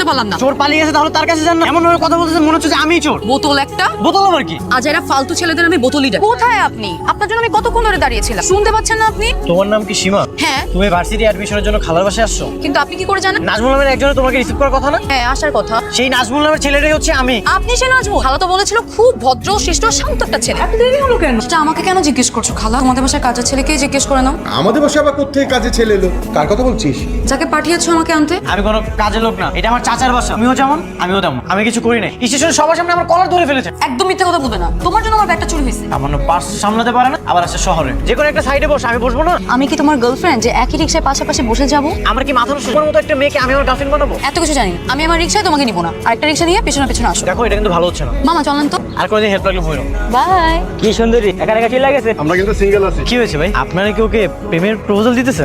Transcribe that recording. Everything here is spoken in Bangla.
পারলাম না। চোর পালিয়ে গেছে, তাহলে তার কাছে যান না। এমন ভাবে কথা বলতেছেন মনে হচ্ছে যে আমিই চোর। বোতল একটা। বোতল আবার কি? আজ এরা ফালতু ছেলেদের আমি বোতলই ডাকি। কোথায় আপনি? আপনার জন্য আমি কতক্ষণ ধরে দাঁড়িয়েছিলাম, শুনতে পাচ্ছেন না আপনি? তোমার নাম কি সীমা? হ্যাঁ। তুমি ভার্সিটি অ্যাডমিশনের জন্য খালার বাসায় আসছো? কিন্তু আপনি কি করে জানেন? নাজমুল নামের একজনের তোমাকে রিসিভ করার কথা না? হ্যাঁ, আসার কথা। সেই নাজমুল নামের ছেলেটাই হচ্ছে আমি। আপনি সে নাজমুল? খালা তো বলেছিল খুব ভদ্র, শিষ্ট, শান্ত একটা ছেলে। এত দেরি হলো কেন? সেটা আমাকে কেন জিজ্ঞেস করছো খালা? তোমাদের বাসায় কাজের ছেলেকে জিজ্ঞেস করে নাও। আমাদের বাসায় আবার কোত্থেকে কাজে ছেলে এলো? কার কথা বলছিস? যাকে পাঠিয়েছো আমাকে আনতে। আমি কোনো কাজের লোক না, এটা আমার চাচার বাসা। তুমিও যেমন আমিও তেমন। আমি কিছু করি নাই। স্টেশনে সবার সামনে আমার কলার ধরে ফেলেছে। একদম মিথ্যা কথা বলবে না। তোমার জন্য আমার ব্যাগটা চুরি হয়েছে। আমার পার্স সামলাতে পারে না, আবার আছে শহরে। যে কোনো একটা সাইডে বসে, আমি বসবো না? আমি কি তোমার গার্লফ্রেন্ড যে একই রিক্সায় পাশাপাশি বসে যাবো? আমার কি মাথার সুপার মতো একটা মেয়েকে আমি আমার গার্লফ্রেন্ড বানাবো? এত কিছু জানি না। আমি আমার রিক্সায় তোমাকে নিবো না। আরেকটা রিক্সা নিয়ে পেছনে পেছনে আসো। দেখো, এটা কিন্তু ভালো হচ্ছে না। মামা চলেন তো। আর কোনোদিন হেল্প লাগলে বইরো। বাই। কি সুন্দরী, একা একা চিল্লা গেছে। আমরা কিন্তু সিঙ্গেল আছি। কি হয়েছে ভাই? আপনারা কি ওকে প্রেমের প্রপোজাল দিতেছেন?